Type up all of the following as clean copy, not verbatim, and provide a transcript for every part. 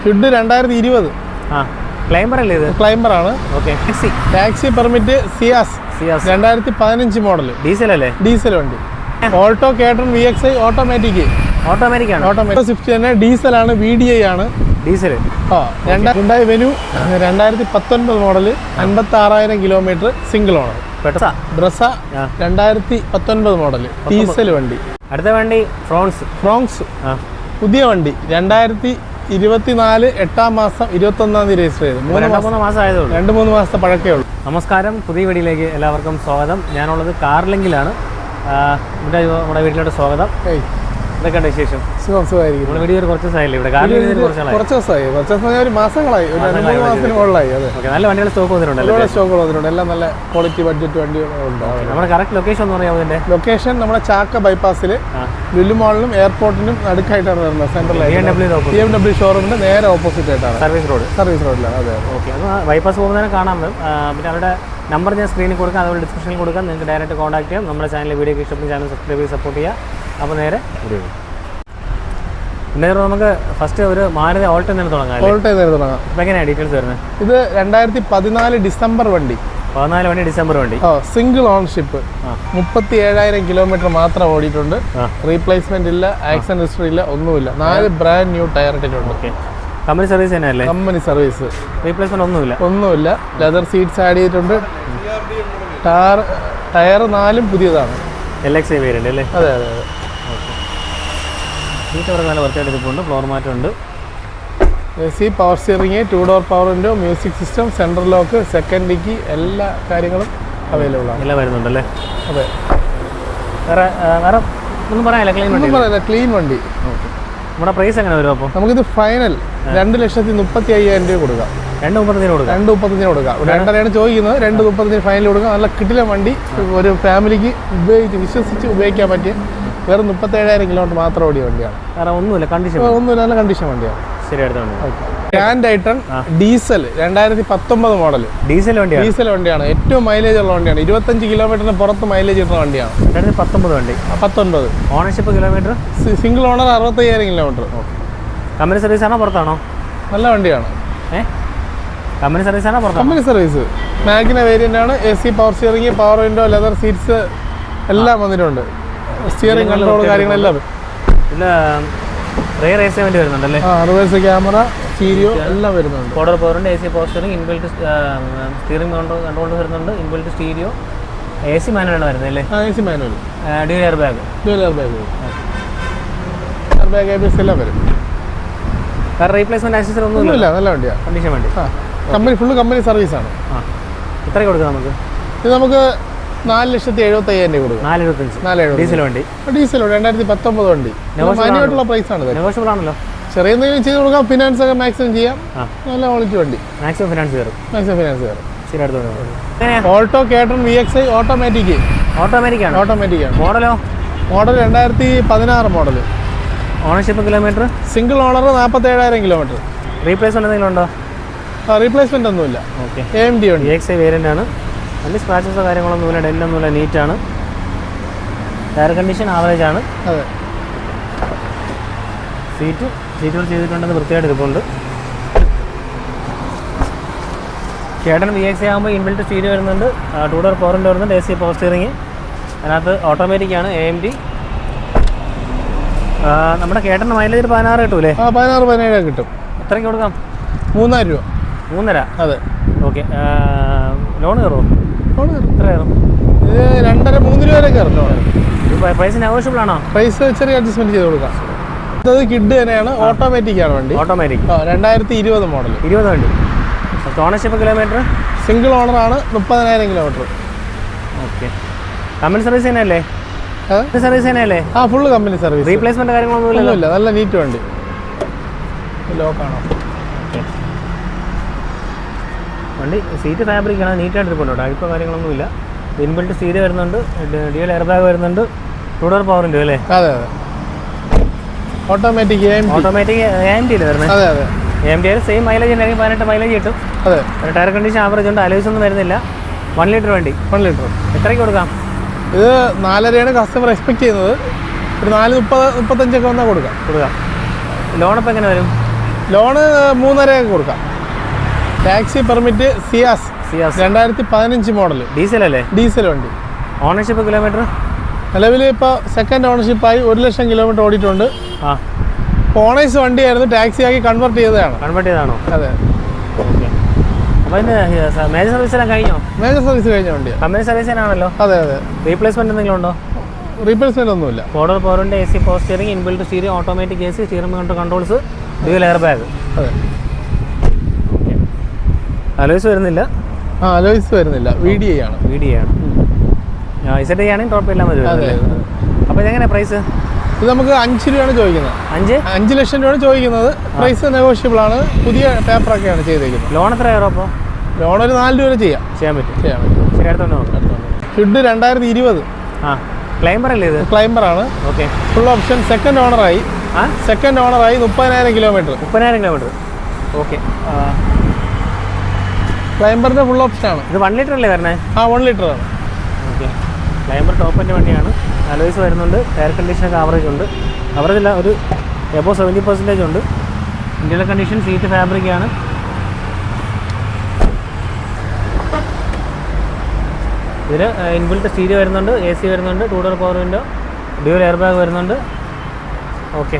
Kid 2020. Climber അല്ലേ ഇത്? Climber ആണ്. Okay. Taxi permit Ciaz 2015 model. Diesel അല്ലേ? ഡീസൽ വണ്ടി. ഓൾട്ടോ കേട്ടൺ VXI ഓട്ടോമാറ്റിക് ആണ്. ഓട്ടോമാറ്റിക് സ്വിഫ്റ്റ് തന്നെ ഡീസൽ ആണ്. VDI ആണ് diesel. Hyundai Venue 2019 model 56,000 kilometre single owner. Brezza 2019 model diesel വണ്ടി. അടുത്ത വണ്ടി ഫ്രോങ്സ് പുതിയ വണ്ടി 2024 8ാം മാസം 21ാം തീയതി രജിസ്റ്റർ ചെയ്തു. 3 മാസം ആയതുള്ളൂ. 2-3 മാസത്തെ പഴക്കേ ഉള്ളൂ. നമസ്കാരം, പുതിയ വീഡിയോയിലേക്ക് എല്ലാവർക്കും സ്വാഗതം. ഞാനുള്ളത് കാർലിങ്കിലാണ്. നമ്മുടെ വീട്ടിലോട്ട് സ്വാഗതം. എന്തൊക്കെയുണ്ട് വിശേഷം? സുഖമായിരിക്കും. നമ്മുടെ വീഡിയോ കുറച്ച് ദിവസമായില്ലേ ഇവിടെ? കുറച്ച് ദിവസമായി ഒരു മാസങ്ങളായി, 2-3 മാസത്തിന് മുകളിലായി. അതെ, നല്ല വണ്ടികൾ സ്റ്റോക്ക് വന്നിട്ടുണ്ട്. എല്ലാം നല്ല ക്വാളിറ്റി ബഡ്ജറ്റ് വണ്ടികളുണ്ട്. നമ്മുടെ കറക്റ്റ് ലൊക്കേഷൻ എന്ന് പറയാം. അതിന്റെ ലൊക്കേഷൻ നമ്മുടെ ചാക്ക ബൈപ്പാസിൽ ലുലു മാളിനും എയർപോർട്ടിനും അടുക്കായിട്ടാണ് വരുന്നത്. BMW ഷോറൂമിന്റെ നേരെ ഓപ്പോസിറ്റ് ആയിട്ടാണ്. സർവീസ് റോഡിലാണ്. അതെ, ഓക്കെ. അത് ബൈപ്പാസ് പോകുന്നതിനെ കാണാൻ പറ്റും. പിന്നെ അവരുടെ നമ്പർ ഞാൻ സ്ക്രീനിൽ കൊടുക്കാം, അതുപോലെ ഡിസ്ക്രിപ്ഷനിൽ കൊടുക്കാം. നിങ്ങൾക്ക് ഡയറക്റ്റ് കോൺടാക്ട് ചെയ്യാം. നമ്മുടെ ചാനലിൽ വീഡിയോ ഇഷ്ടപ്പെടുന്ന ചാനൽ സബ്സ്ക്രൈബ് ചെയ്ത് സപ്പോർട്ട് ചെയ്യുക. അപ്പോൾ നേരെ പിന്നെ നമുക്ക് ഫസ്റ്റ് ഒരു മാരുതി ഓൾട്ടോ തന്നെ തുടങ്ങാം. ഇപ്പം എങ്ങനെയാണ് ഡീറ്റെയിൽസ് വരുന്നത്? ഇത് 2014 ഡിസംബർ വണ്ടി. 14 വണ്ടി ഡിസംബർ വണ്ടി. Single ownership. 37,000 കിലോമീറ്റർ മാത്രം ഓടിയിട്ടുണ്ട്. റീപ്ലേസ്മെന്റ് ഇല്ല, ആക്സിഡന്റ് ഹിസ്റ്ററി ഇല്ല, ഒന്നുമില്ല. 4 ബ്രാൻഡ് ന്യൂ ടയർ ഇട്ടിട്ടുണ്ട്. ഓക്കെ. കമ്പനി സർവീസ് തന്നെയല്ലേ? Company service. റീപ്ലേസ്മെന്റ് ഒന്നുമില്ല. ലെതർ സീറ്റ്സ് ആഡ് ചെയ്തിട്ടുണ്ട്. ടയർ 4 പുതിയതാണ്. LXI വേരിയന്റ് അല്ലേ? അതെ. സീറ്റ് അവിടെ നല്ല വൃത്തിയായിട്ട് ഇരിപ്പുണ്ട്. ഫ്ലോർ മാറ്റ് ഉണ്ട്. AC, power steering, 2 door power window, music system, central lock, second dickey, എല്ലാ കാര്യങ്ങളും അവൈലബിൾ ആണ്. എല്ലാം വരുന്നുണ്ടല്ലേ? അതെ. വേറെ ഒന്നും പറയാനില്ല. ക്ലീൻ വണ്ടി. നമ്മുടെ പ്രൈസ് എങ്ങനെ വരും? അപ്പോൾ നമുക്കിത് ഫൈനൽ 2,35,000 രൂപ കൊടുക്കാം. 2,35 കൊടുക്കാം. 2,35 ചോദിക്കുന്നത്. 2,35 ഫൈനൽ കൊടുക്കാം. നല്ല കിടിലൻ വണ്ടി. ഒരു ഫാമിലിക്ക് വിശ്വസിച്ച് ഉപയോഗിക്കാൻ പറ്റിയ വെറും 37,000 കിലോമീറ്റർ മാത്രം ഓടിയ വണ്ടിയാണ്. ഒന്നുമില്ല, നല്ല കണ്ടീഷൻ വണ്ടിയാണ്. ശരി, അടുത്തുണ്ട്. Grand ഐട്ടൺ diesel 2019 model. ഡീസൽ വണ്ടിയാണ്. ഏറ്റവും മൈലേജ് ഉള്ള വണ്ടിയാണ്. 25 കിലോമീറ്ററിന് പുറത്ത് മൈലേജ് കിട്ടുന്ന വണ്ടിയാണ്. 2019 വണ്ടി. 19. Ownership kilometre? Single owner 65,000 kilometre. Company service ആണോ പുറത്താണോ? നല്ല വണ്ടിയാണ്. കമ്പനി സർവീസ് ആണോ പുറത്ത്? Company service. മാഗ്ന വേരിയന്റ് ആണ്. AC, power steering, power window, leather seats എല്ലാം വന്നിട്ടുണ്ട്. സ്റ്റിയറിംഗ് കൺട്രോൾ കാര്യങ്ങളെല്ലാം. പിന്നെ റിയർ AC വരുന്നുണ്ടല്ലേ? റിവേഴ്സ് ക്യാമറ, സ്റ്റീരിയോ എല്ലാം വരുന്നുണ്ട്. ക്വാർട്ടർ പവറുണ്ട്. AC, power steering, inbuilt steering control വരുന്നുണ്ട്. Inbuilt stereo. AC മാനുവലാണ് വരുന്നത് അല്ലേ? AC manual. Dual air bag. ABS എല്ലാം വരും. കാരണം റീപ്ലേസ്മെന്റ് ആക്സസറി ഒന്നുമില്ല. നല്ല വണ്ടിയാണ്. കണ്ടീഷൻ വണ്ടി. ഫുള്ള് കമ്പനി സർവീസ് ആണ്. എത്രയ്ക്ക് കൊടുക്കാം നമുക്ക്? ഇത് നമുക്ക് 4,75,000 രൂപ കൊടുക്കും. 4,75. ഡീസൽ വണ്ടി. 2019 വണ്ടി. മാന്യമായിട്ടുള്ള പ്രൈസ് ആണ്. നെഗോഷ്യബിൾ ആണല്ലോ. ചെറിയ എന്തെങ്കിലും ചെയ്ത് കൊടുക്കാം. ഫിനാൻസ് ഒക്കെ മാക്സിമം ചെയ്യാം. നല്ല ക്വാളിറ്റി വണ്ടി. മാക്സിമം ഫിനാൻസ് കയറും. ശരി, അടുത്ത ഓൾട്ടോ കേട്ടൺ VXI ഓട്ടോമാറ്റിക് ആണ്. Model 2016 model. Ownership kilometre? Single owner 47,000 kilometre. Replacement എന്തെങ്കിലും ഉണ്ടോ? റീപ്ലേസ്മെന്റ് ഒന്നുമില്ല. ഓക്കെ. AMD വണ്ടി. VXI വേരിയന്റ് ആണ്. വലിയ സ്ക്രാച്ചസോ കാര്യങ്ങളൊന്നുമില്ല, ഡെല്ലൊന്നുമില്ല, നീറ്റാണ്. ടയർ കണ്ടീഷൻ ആവറേജ് ആണ്. അതെ. സീറ്റുകൾ ചെയ്തിട്ടുണ്ടെന്ന് വൃത്തിയായിട്ട് ഇരിപ്പുണ്ട്. കേട്ടൺ VXI ആകുമ്പോൾ ഇൻബിൽറ്റ് സ്റ്റീരിയോ വരുന്നുണ്ട്. 2 ഡോർ പവർ വിൻഡോ വരുന്നുണ്ട്. AC, power steering. അതിനകത്ത് ഓട്ടോമാറ്റിക് ആണ്. AMD. നമ്മുടെ കേട്ടൻ്റെ മൈലേജ് 16 കിട്ടൂലേ? 16-17 കിട്ടും. എത്രയ്ക്ക് കൊടുക്കാം? 3,000 രൂപ. 3,500. അതെ. ഓക്കെ. ലോൺ കയറുമോ? എത്ര കയറും? ഇത് 2.5-3 രൂപ വരെ കയറും. പ്രൈസ് നെഗോഷ്യബിൾ ആണോ? പ്രൈസ് ചെറിയ അഡ്ജസ്റ്റ്മെന്റ് ചെയ്ത് കൊടുക്കാം. ഇത് കിഡ് തന്നെയാണ്. ഓട്ടോമാറ്റിക് ആണ് വണ്ടി. 2020 മോഡൽ. 20 വണ്ടി. Ownership kilometre? സിംഗിൾ ഓണർ ആണ്. 30,000 കിലോമീറ്റർ. ഓക്കെ. കമ്പനി സർവീസ് തന്നെയല്ലേ? Full company service. റീപ്ലേസ്മെന്റ് കാര്യങ്ങളൊന്നുമില്ല. നല്ല നീറ്റ് വണ്ടി. ലോക്കാണോ? വണ്ടി സീറ്റ് ഫാബ്രിക് ആണ്. നീറ്റായിട്ട് ഇരിപ്പുണ്ട്. ടൈപ്പ് കാര്യങ്ങളൊന്നുമില്ല. ഇൻബിൽറ്റ് സ്റ്റീരിയോ വരുന്നുണ്ട്. ഡ്യുവൽ എയർ ബാഗ് വരുന്നുണ്ട്. 2 ഡോർ പവർ വിൻഡോ അല്ലേ? അതെ. ഓട്ടോമാറ്റിക് AMD അല്ലേ വരുന്നത്? അതെ. AMD സെയിം മൈലേജ് ഉണ്ടെങ്കിൽ 18 മൈലേജ് കിട്ടും. അതെ. ടയർ കണ്ടീഷൻ ആവറേജ് ഉണ്ട്. അലോയ്സ് ഒന്നും വരുന്നില്ല. 1 ലിറ്റർ വണ്ടി. 1 ലിറ്റർ. എത്രയ്ക്ക് കൊടുക്കാം? ഇത് 4,500 കസ്റ്റമർ എക്സ്പെക്ട് ചെയ്യുന്നത്. ഒരു 4,30-35 വന്നാൽ കൊടുക്കാം. ലോണപ്പം എങ്ങനെ വരും? ലോണ് 3.5 കൊടുക്കാം. Taxi permit Ciaz 2015 model. Diesel അല്ലേ? ഡീസൽ വണ്ടി. ഓണർഷിപ്പ് കിലോമീറ്റർ നിലവിൽ ഇപ്പോൾ സെക്കൻഡ് ഓണർഷിപ്പായി 1,00,000 കിലോമീറ്റർ ഓടിയിട്ടുണ്ട്. ഓണേഴ്സ് വണ്ടിയായിരുന്നു, ടാക്സി ആക്കി കൺവേർട്ട് ചെയ്തതാണ്. കൺവേർട്ട് ചെയ്താണോ? അതെ. ഓക്കെ. അപ്പോൾ അതിന് മേജർ സർവീസ് എല്ലാം കഴിഞ്ഞോ? മേജർ സർവീസ് കഴിഞ്ഞ വണ്ടിയാണ്. കമ്പനി സർവീസ് തന്നെയാണല്ലോ? അതെ അതെ. റീപ്ലേസ്മെന്റ് എന്തെങ്കിലും ഉണ്ടോ? റീപ്ലേസ്മെന്റ് ഒന്നുമില്ല. ഫോർഡർ പവറിൻ്റെ AC power steering, inbuilt stereo, automatic AC, steering controls, dual air bag. അതെ. അലോയ്സ് വരുന്നില്ല? അലോയ്സ് വരുന്നില്ല. VDI ആണ്. ZI ആണെങ്കിൽ കുഴപ്പമില്ല മതി. അതെ. അപ്പോൾ ഇതെങ്ങനെ പ്രൈസ്? ഇത് നമുക്ക് 5 രൂപയാണ് ചോദിക്കുന്നത്. 5 ലക്ഷം രൂപയാണ് ചോദിക്കുന്നത്. പ്രൈസ് നെഗോഷ്യബിൾ ആണ്. പുതിയ പേപ്പറൊക്കെയാണ് ചെയ്തേക്കുന്നത്. ലോൺ എത്ര ആയിരം? അപ്പോൾ ലോൺ ഒരു 4 രൂപ ചെയ്യാൻ പറ്റും. ശരി, അടുത്തോണ്ട് നോക്കാം. ഹിഡ് 2020. ക്ലൈംബർ അല്ലേ ഇത്? ക്ലൈംബർ ആണ്. ഓക്കെ. Full option. സെക്കൻഡ് ഓണറായി 30,000 കിലോമീറ്റർ. 30,000 കിലോമീറ്റർ. ഓക്കെ. ക്ലൈംബറിന്റെ ഫുൾ ഓപ്ഷൻ ആണ്. ഇത് 1 ലിറ്റർ അല്ലേ വരണേ? 1 ലിറ്റർ ആണ്. ഓക്കെ. ക്ലൈംബർ ടോപ്പിൻ്റെ വണ്ടിയാണ്. അലോയ്സ് വരുന്നുണ്ട്. എയർ കണ്ടീഷനൊക്കെ ആവറേജ് ഉണ്ട്. ആവറേജ് അല്ല, ഒരു എബോ 70% ഉണ്ട്. ഇന്ത്യയിലെ കണ്ടീഷൻ സീറ്റ് ഫാബ്രിക് ആണ്. ഇതിൽ ഇൻബിൽറ്റ് സ്റ്റീരിയോ വരുന്നുണ്ട്, AC വരുന്നുണ്ട്, 2 door power window, dual air bag വരുന്നുണ്ട്. ഓക്കെ.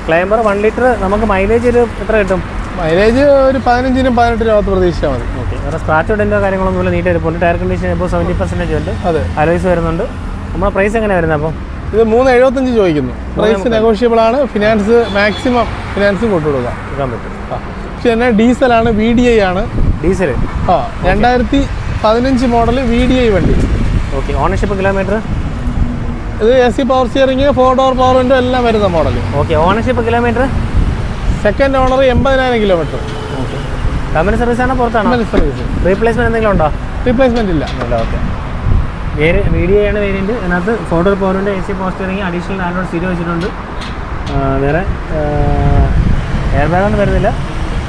Climber 1 litre. നമുക്ക് മൈലേജ് ഒരു എത്ര കിട്ടും? മൈലേജ് ഒരു 15-18 പ്രതീക്ഷിച്ചാൽ മതി. ഓക്കെ. വേറെ സ്ക്രാച്ച് ഇടേണ്ട കാര്യങ്ങളൊന്നുമില്ല. നീറ്റ് എടുപ്പുണ്ട്. ടയർ കണ്ടീഷൻ ഇപ്പോൾ 70% ഉണ്ട്. അതെ. അലോയ്സ് വരുന്നുണ്ട്. നമ്മുടെ പ്രൈസ് എങ്ങനെയാണ് വരുന്നത്? അപ്പം ഇത് 3.75 ചോദിക്കുന്നു. പ്രൈസ് നെഗോഷ്യബിൾ ആണ്. ഫിനാൻസ് മാക്സിമം ഫിനാൻസും കൊണ്ടുകൊടുക്കാം. എടുക്കാൻ പറ്റും. പക്ഷെ തന്നെ ഡീസലാണ്. VDI ആണ്. ഡീസൽ 2015 മോഡൽ VDI വണ്ടി. ഓക്കെ. Ownership kilometre? ഇത് AC power steering, 4 door power window എല്ലാം വരുന്ന model. Okay. Ownership kilometre? Second owner 80,000 kilometre. Okay. Company service ആണോ പുറത്താണോ? Company service. റീപ്ലേസ്മെന്റ് എന്തെങ്കിലും ഉണ്ടോ? റീപ്ലേസ്മെന്റ് ഇല്ല. ഓക്കെ. VDI ആണ് വേരിയൻറ്റ്. അതിനകത്ത് 4 door power window, AC power steering, additional Android stereo വെച്ചിട്ടുണ്ട്. വേറെ എയർ ബാഗ് ഒന്നും വരുന്നില്ല.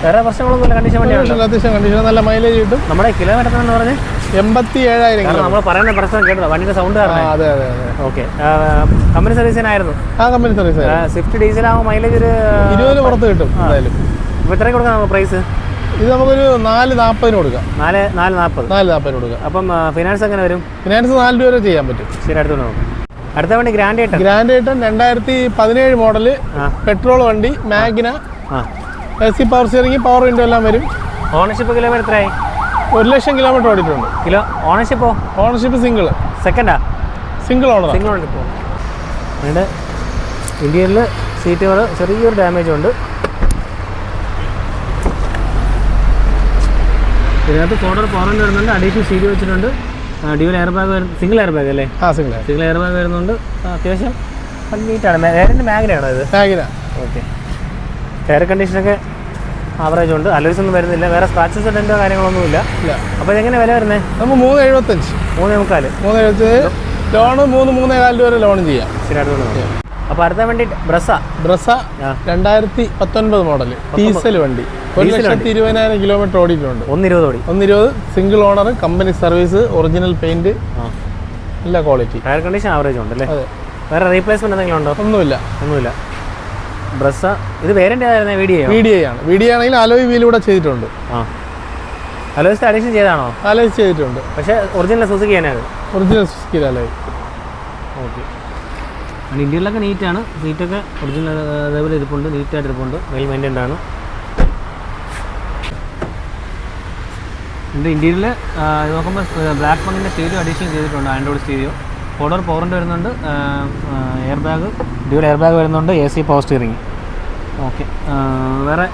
വേറെ പ്രശ്നങ്ങളൊന്നുമില്ല. കണ്ടീഷൻ വണ്ടിയാണ്. അത്യാവശ്യം കണ്ടീഷൻ. നല്ല മൈലേജ് കിട്ടും. നമ്മുടെ കിലോമീറ്റർ എന്ന് പറഞ്ഞ് 87,000. നമ്മൾ പറയുന്ന പ്രശ്നം കേട്ടോ, വണ്ടിയുടെ സൗണ്ട് കാരണം. അതെ അതെ അതെ. ഓക്കെ. കമ്പനി സർവീസിനായിരുന്നു? Company service. സ്വിഫ്റ്റ് ഡീസൽ ആകുമ്പോൾ മൈലേജ് ഒരു 20 പുറത്ത് കിട്ടും എന്തായാലും. ഇപ്പോൾ എത്രയ്ക്ക് കൊടുക്കാം നമുക്ക് പ്രൈസ്? ഇത് നമുക്കൊരു 4.40 കൊടുക്കാം. 4.40 കൊടുക്കാം. അപ്പം ഫിനാൻസ് എങ്ങനെ വരും? ഫിനാൻസ് 4 രൂപ വരെ ചെയ്യാൻ പറ്റും. ശരി, അടുത്ത് നോക്കാം. അടുത്ത വണ്ടി ഗ്രാൻഡ് ഐറ്റം. 2017 മോഡല് പെട്രോൾ വണ്ടി. Magna. AC power steering, power window എല്ലാം വരും. ഓണർഷിപ്പ് കിലോമീറ്റർ എത്രയായി? 1,00,000 കിലോമീറ്റർ ഓടിയിട്ടുണ്ട്. ഓണർഷിപ്പോ? Ownership single. സെക്കൻഡാ? Single owner. ഓണർഷിപ്പോ? അതിൻ്റെ ഇന്ത്യയിൽ സീറ്റ് കവർ ചെറിയൊരു ഡാമേജ് ഉണ്ട്. ഇതിനകത്ത് 4 ഡോർ പവർ വിൻഡോ വരുന്നുണ്ട്. അഡീഷണൽ സ്റ്റീരിയോ വെച്ചിട്ടുണ്ട്. Dual air bag single air bag അല്ലേ? സിംഗിൾ എയർ ബാഗ് വരുന്നുണ്ട്. അത്യാവശ്യം നീറ്റാണ്. വേറെ മാഗ്നയാണോ ഇത്? മാഗ്ന. ഓക്കെ. എയർ കണ്ടീഷനൊക്കെ ആവറേജ് ഉണ്ട്. അലോയ്സ് ഒന്നും വരുന്നില്ല. വേറെ സ്ക്രാച്ചസ് ഇടേണ്ട കാര്യങ്ങളൊന്നുമില്ല. അപ്പോൾ ഇതെങ്ങനെ വില വരുന്നത്? നമുക്ക് 3.75. 3.75. ലോണ് 3-3.25 വരെ ലോൺ ചെയ്യാം. ശരി, അടുത്തോണ്ട്. അപ്പോൾ അടുത്ത വണ്ടി ബ്രസ 2019 മോഡൽ ഡീസൽ വണ്ടി. 1,20,000 കിലോമീറ്റർ ഓടിയിട്ടുണ്ട്. 120 single owner. Company service. Original paint. നല്ല ക്വാളിറ്റി. ടയർ കണ്ടീഷൻ ആവറേജ് ഉണ്ട് അല്ലേ? വേറെ റീപ്ലേസ്മെന്റ് എന്തെങ്കിലും ഉണ്ടോ? ഒന്നുമില്ല. ബ്രസ. ഇത് വേരിയന്റ് ഏതായിരുന്നു? VDI ആണ്. VDI ആണെങ്കിൽ അലോയ് വീലൂടെ ചെയ്തിട്ടുണ്ട്. Alloys addition ചെയ്താണോ? അലോയ് ചെയ്തിട്ടുണ്ട്. പക്ഷേ ഒറിജിനൽ സുസുക്കി തന്നെയാണ്. Original Suzuki alloy. ഓക്കെ. ഇന്ത്യയിലൊക്കെ നീറ്റാണ്. സീറ്റൊക്കെ ഒറിജിനൽ അതേപോലെ ഇരിപ്പുണ്ട്. നീറ്റായിട്ട് ഇരിപ്പുണ്ട്. വെൽ മെയിൻറ്റൈൻഡ് ആണ്. ഇതിൻ്റെ ഇന്ത്യയിൽ നോക്കുമ്പോൾ ബ്ലാക്ക് പങ്കിൻ്റെ സ്റ്റീരിയോ അഡീഷൻ ചെയ്തിട്ടുണ്ട്. Android stereo. 4 door power window വരുന്നുണ്ട്. Air bag, dual air bag വരുന്നുണ്ട്. AC power steering. ഓക്കെ. വേറെ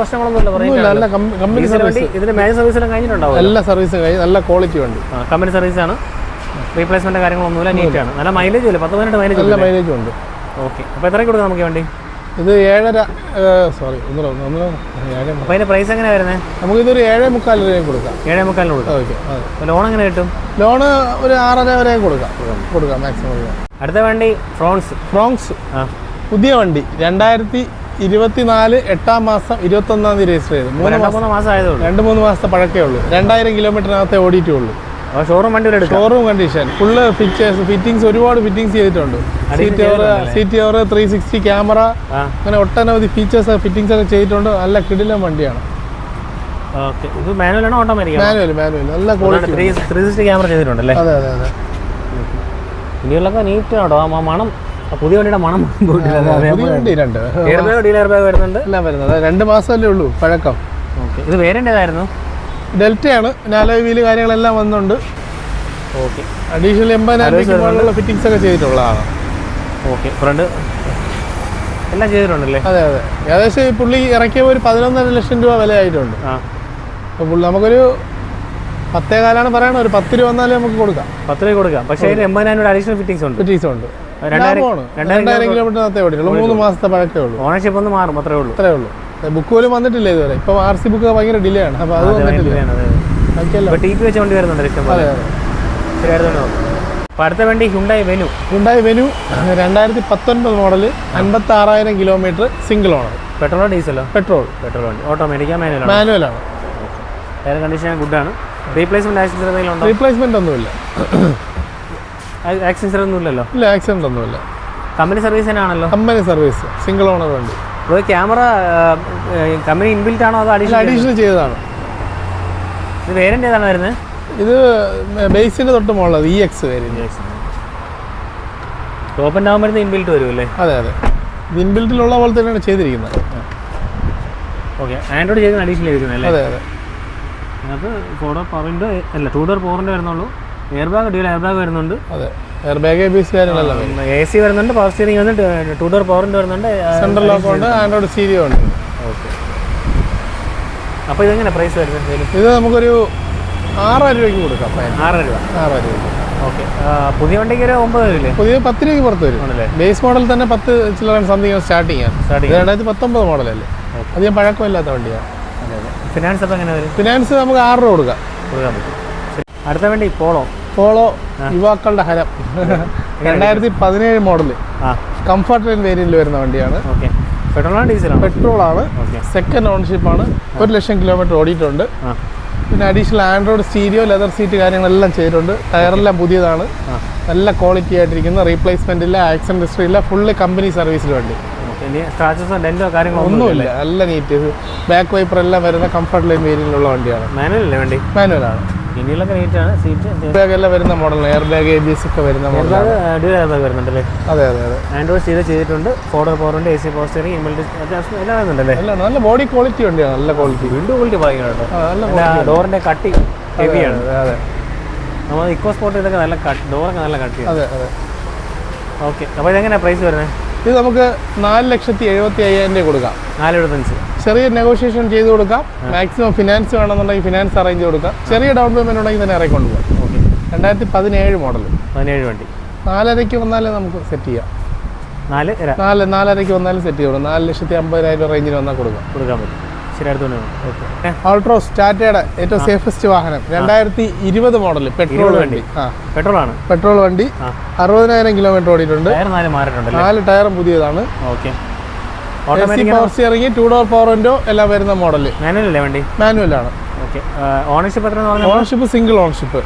പ്രശ്നങ്ങളൊന്നുമില്ല. Company service. ഇതിന് മേജർ സർവീസെല്ലാം കഴിഞ്ഞിട്ടുണ്ടാവും. എല്ലാ സർവീസും കഴിഞ്ഞ് നല്ല ക്വാളിറ്റി വണ്ടി. കമ്പനി സർവീസാണ്. റീപ്ലേസ്മെൻറ്റ് കാര്യങ്ങളൊന്നുമില്ല. നീറ്റാണ്. നല്ല മൈലേജ് ഇല്ല. 10-12 മൈലേജ്. നല്ല മൈലേജ് ഉണ്ട്. ഓക്കെ. അപ്പോൾ എത്രയ്ക്ക് കൊടുക്കാം നമുക്ക് വണ്ടി? ഇത് 7.5. അപ്പോൾ അതിൻ്റെ പ്രൈസ് എങ്ങനെയാണ് വരുന്നത്? നമുക്കിതൊരു 7.25 രൂപയും കൊടുക്കാം. 7.25 കൊടുക്കാം. ഓക്കെ. ലോൺ എങ്ങനെ കിട്ടും? ലോണ് ഒരു 6.5 വരെ കൊടുക്കാം മാക്സിമം. അടുത്ത വണ്ടി ഫ്രോങ്സ്. പുതിയ വണ്ടി. 2024 8 മാസം 21 രജിസ്റ്റർ ചെയ്ത്. 3 മാസം ആയതുള്ളൂ. 2-3 മാസത്തെ പഴക്കേ ഉള്ളൂ. 2,000 കിലോമീറ്ററിനകത്തെ ഓടിയിട്ടേ ഉള്ളൂ. ഷോറൂം വണ്ടി എടുക്കാം. ഷോറൂം കണ്ടീഷൻ ഫുള്ള് ഫിറ്റിങ്സ് ഒരുപാട് ഫിറ്റിങ്സ് ചെയ്തിട്ടുണ്ട്. സീറ്റ് കവർ 360 ക്യാമറ അങ്ങനെ ഒട്ടനവധി ഫീച്ചേഴ്സ് ഫിറ്റിങ്സ് ഒക്കെ ചെയ്തിട്ടുണ്ട്. നല്ല കിടിലൻ വണ്ടിയാണ്. ഇത് മാനുവൽ ആണോ ഓട്ടോമാറ്റിക്? മാനുവൽ നല്ല ക്വാളിറ്റി 360 ക്യാമറ ചെയ്തിട്ടുണ്ടല്ലേ? അതെ അതെ അതെ. ഇന്ത്യയിലൊക്കെ നീറ്റ് ആണോ ആ മണം? പുതിയ വണ്ടിയുടെ മണം വണ്ടി രണ്ട് ഡീലർ ബാഗ് വരുന്നുണ്ട്. എല്ലാം വരുന്നത് 2 മാസമല്ലേ ഉള്ളൂ പഴക്കം. ഓക്കെ. ഇത് വേരിയൻ്റ് ഏതായിരുന്നു? ഡെൽറ്റയാണ്. 4 വീല് കാര്യങ്ങളെല്ലാം വന്നുണ്ട്. ഓക്കെ. അഡീഷണൽ 80,000 ഫിറ്റിങ്സ് ഒക്കെ ചെയ്തിട്ടുള്ളതാണ്. ഓക്കെ. ഫ്രണ്ട് എല്ലാം ചെയ്തിട്ടുണ്ടല്ലേ? അതെ അതെ. ഏകദേശം ഈ പുള്ളി ഇറക്കിയ ഒരു 11.5 ലക്ഷം രൂപ വില ആയിട്ടുണ്ട്. അപ്പോൾ പുള്ളി നമുക്കൊരു 10,400 പറയണം. ഒരു 10 രൂപ വന്നാലും നമുക്ക് കൊടുക്കാം. 10 രൂപ കൊടുക്കാം. പക്ഷേ 80,000 അഡീഷണൽ ഫിറ്റിങ്സ് ഉണ്ട്. 2000 കിലോമീറ്റർ ഓടിയുള്ളൂ. 3 മാസത്തെ പഴക്കേ ഉള്ളൂ. ഓണർഷിപ്പ് ഒന്ന് മാറും, അത്രേ ഉള്ളൂ. ബുക്ക് പോലും വന്നിട്ടില്ല ഇതുവരെ. ഇപ്പം RC ബുക്ക് ഭയങ്കര ഡിലേ ആണ്. അപ്പോൾ അത് വന്നിട്ടില്ല. TP വെച്ച വണ്ടി വരുന്നുണ്ട് ഇഷ്ടംപോലെ. അപ്പോൾ അടുത്ത വണ്ടി Hyundai Venue. 2019 model, 56,000 kilometre, single owner. പെട്രോളോ ഡീസലോ? പെട്രോൾ വണ്ടി. ഓട്ടോമാറ്റിക്കാ മാനുവലാണ്. ടയർ കണ്ടീഷൻ ഗുഡാണ്. റീപ്ലേസ്മെന്റ് ആക്സിഡന്റ് റീപ്ലേസ്മെന്റ് ഒന്നുമില്ല. ആക്സിഡന്റ് ഒന്നുമില്ലല്ലോ? ഇല്ല, ആക്സിഡന്റ് ഒന്നുമില്ല. കമ്പനി സർവീസ് തന്നെയാണല്ലോ? കമ്പനി സർവീസ്, സിംഗിൾ ഓണർ വണ്ടി. അപ്പോൾ ക്യാമറ കമ്പനി ഇൻബിൽറ്റ് ആണോ അതോ അഡീഷണൽ ചെയ്തതാണ്? ഇത് വേരിയന്റ് ഏതാണ് വരുന്നത്? ഇത് ബേസിന്റെ തൊട്ട് മുകളിൽ EX വേരിയന്റ്. ടോപ്പ് ആൻഡ് ആകുമ്പോൾ ഇൻബിൽറ്റ് വരുമല്ലേ? അതെ അതെ. ഇൻബിൽറ്റിലുള്ള പോലെ തന്നെയാണ് ചെയ്തിരിക്കുന്നത്. ഓക്കെ. ആൻഡ്രോയിഡ് ചെയ്ത് അഡീഷണൽ വരുന്നത്? അതെ അതെ. അതിനകത്ത് 4 ഡോർ പവറിൻ്റെ അല്ല 2 ഡോർ പവറിൻ്റെ വരുന്നുള്ളൂ. എയർ ബാഗ് വരുന്നുണ്ട്. അതെ, എയർ ബാഗ് ABS കാര്യങ്ങളെല്ലാം. AC വരുന്നുണ്ട്. പവർ സ്റ്റിയറിംഗ് വന്നിട്ട് 2 ഡോർ പവറിൻ്റെ വരുന്നുണ്ട്. സെൻട്രൽ ലോക്ക് ഉണ്ട്. ആൻഡ്രോയിഡ് സ്റ്റീരിയോ ഉണ്ട്. ഓക്കെ. അപ്പോൾ ഇതെങ്ങനെ പ്രൈസ് വരുന്നത്? ഇത് നമുക്കൊരു 6,000 രൂപയ്ക്ക് കൊടുക്കാം. 6,000 രൂപ. ഓക്കെ. പുതിയ വണ്ടിക്ക് ഒരു 9 വരില്ലേ? പുതിയ 10 രൂപയ്ക്ക് പുറത്ത് വരും. ബേസ് മോഡൽ തന്നെ 10 ചില്ലറ സംതിങ് സ്റ്റാർട്ടിങ് ആണ്. 2019 മോഡലല്ലേ, അധികം പഴക്കമില്ലാത്ത വണ്ടിയാണ്. ഫിനാൻസ് അപ്പോൾ എങ്ങനെ വരും? ഫിനാൻസ് നമുക്ക് 6 രൂപ കൊടുക്കാൻ പറ്റും. അടുത്ത വണ്ടി പോളോ യുവാക്കളുടെ ഹരം. 2017 മോഡല്, കംഫർട്ട് ലൈൻ വേരിയന്റിൽ വരുന്ന വണ്ടിയാണ്. ഓക്കെ. പെട്രോളാണ് ഡീസലാണ്? പെട്രോളാണ്. സെക്കൻഡ് ഓണർഷിപ്പാണ്. 1 ലക്ഷം കിലോമീറ്റർ ഓടിയിട്ടുണ്ട്. പിന്നെ additional Android stereo, leather seat കാര്യങ്ങളെല്ലാം ചെയ്തിട്ടുണ്ട്. ടയറെല്ലാം പുതിയതാണ്. നല്ല ക്വാളിറ്റി ആയിട്ടിരിക്കുന്ന, റീപ്ലേസ്മെന്റ് ഇല്ല, ആക്സിഡന്റ് ഹിസ്റ്ററി ഇല്ല, ഫുള്ള് കമ്പനി സർവീസിൽ വണ്ടി. ഒന്നുമില്ല. നല്ല നീറ്റ്. ബാക്ക് വൈപ്പർ എല്ലാം വരുന്ന കംഫർട്ട് ലൈൻ വേരിയന്റിലുള്ള വണ്ടിയാണ്. മാനുവലാണ്. ഇന്ത്യയിലൊക്കെ നീറ്റാണ്. സീറ്റ് ബാഗ് എല്ലാം വരുന്ന മോഡലാണ്. എയർ ബാഗ് ABS ഒക്കെ വരുന്ന മോഡൽ. വരുന്നുണ്ടല്ലേ? അതെ അതെ അതെ. ആൻഡ്രോയിഡ് സ്റ്റീരിയോ ചെയ്തിട്ടുണ്ട്. 4 ഡോർ പവറുണ്ട്. AC പവർ സ്റ്റിയറിംഗ്, എല്ലാം വരുന്നുണ്ടല്ലേ? നല്ല ബോഡി ക്വാളിറ്റി വണ്ടിയാണ്. നല്ല ക്വാളിറ്റി. വിൻഡോ ക്വാളിറ്റി ഭയങ്കര. ഡോറിന്റെ കട്ടി ഹെവിയാണ്. അതെ. നമ്മൾ ഇക്കോ സ്പോർട്ട് ഇതൊക്കെ നല്ല ഡോറൊക്കെ നല്ല കട്ടിയാണ്. അതെ അതെ. ഓക്കെ. അപ്പോൾ ഇതെങ്ങനെയാണ് പ്രൈസ് വരുന്നത്? ഇത് നമുക്ക് 4,75,000 കൊടുക്കാം. 4,75. ചെറിയ നെഗോഷിയേഷൻ ചെയ്ത് കൊടുക്കാം. മാക്സിമം ഫിനാൻസ് വേണമെന്നുണ്ടെങ്കിൽ ഫിനാൻസ് അറേഞ്ച് കൊടുക്കാം. ചെറിയ ഡൗൺ പേയ്മെന്റ് ഉണ്ടെങ്കിൽ തന്നെ ഇറക്കൊണ്ട് പോകാം. ഓക്കെ. 2017 മോഡൽ, 17 വണ്ടി. 4,500 വന്നാലും നമുക്ക് സെറ്റ് ചെയ്യാം. 4,500 വന്നാലും സെറ്റ് ചെയ്യും. 4,50,000 റേഞ്ചിന് വന്നാൽ കൊടുക്കാൻ പറ്റും. ശരി, അടുത്ത് ഓക്കെ. ആൾട്രോസ്, ടാറ്റയുടെ ഏറ്റവും സേഫസ്റ്റ് വാഹനം. 2020 മോഡൽ, പെട്രോൾ വണ്ടി. പെട്രോൾ വണ്ടി. 60,000 കിലോമീറ്റർ ഓടിയിട്ടുണ്ട്. 4 ടയറും പുതിയതാണ്. Okay. Power steering, 2 door power window എല്ലാം വരുന്ന മോഡൽ. മാനുവലല്ലേ വണ്ടി? മാനുവലാണ്. Okay. Ownership ownership single ownership.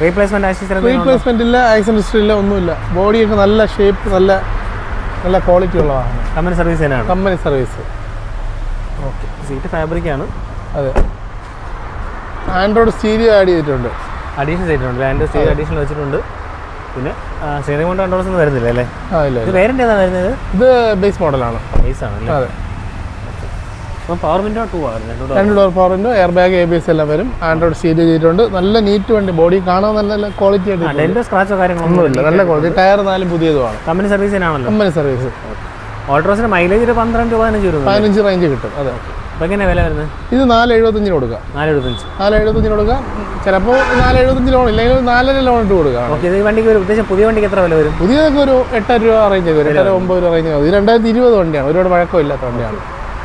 Replacement ഇല്ല, ആക്സിഡന്റ് ഹിസ്റ്ററി ഇല്ല, ഒന്നുമില്ല. ബോഡിയൊക്കെ നല്ല ഷേപ്പ്, നല്ല ക്വാളിറ്റി ഉള്ള വാഹനം. Company service. Okay. Seat fabric ആണ്. അതെ. ആൻഡ്രോയിഡ് സ്റ്റീരിയോ ആഡ് ചെയ്തിട്ടുണ്ട്. അഡീഷണൽ ചെയ്തിട്ടുണ്ട്. ആൻഡ്രോയിഡ് സ്റ്റീരിയോ അഡീഷണൽ വെച്ചിട്ടുണ്ട്. പിന്നെ സ്റ്റിയറിംഗ് കൊണ്ട് കൺട്രോൾസ് ഒന്നും വരുന്നില്ല അല്ലേ? ഇത് വേരിയന്റ് ഏതാണ് വരുന്നത്? ഇത് ബേസ് മോഡലാണ്. ബേസ് ആണല്ലേ? അതെ. അപ്പോൾ പവർ വിൻഡോ 2 ആണ്. 2 door power window, air bag ABS എല്ലാം വരും. ആൻഡ്രോയിഡ് സ്റ്റീരിയോ ചെയ്തിട്ടുണ്ട്. നല്ല നീറ്റ് വണ്ടി. ബോഡി കാണാൻ നല്ല ക്വാളിറ്റി ആയിട്ട്. ഡെന്റോ സ്ക്രാച്ചോ കാര്യങ്ങളൊന്നുമില്ല. നല്ല ക്വാളിറ്റി. ടയർ 4 പുതിയതുമാണ്. കമ്പനി സർവീസ് തന്നെയാണല്ലോ? Company service. ഓൾട്രോസിന് മൈലേജ് ഒരു 12-15 റേഞ്ച് കിട്ടും. അതെ. അപ്പോൾ എങ്ങനെയാണ് വില വരുന്നത്? ഇത് 4,75 കൊടുക്കാം. 4,75 കൊടുക്കാം. ചിലപ്പോൾ 4,75 ലോൺ ഇല്ലെങ്കിൽ 4,500 ലോൺ ഇട്ട് കൊടുക്കാം. ഓക്കെ. ഈ വണ്ടിക്ക് ഒരു ഉദ്ദേശം പുതിയ വണ്ടിക്ക് എത്ര വില വരും? പുതിയതൊക്കെ ഒരു 8,000 രൂപ റേഞ്ച് വരും. 8,000 9,000 റേഞ്ച് വരും. ഇത് 2020 വണ്ടിയാണ്. ഒരുപാട് പഴക്കമില്ലാത്ത വണ്ടിയാണ്.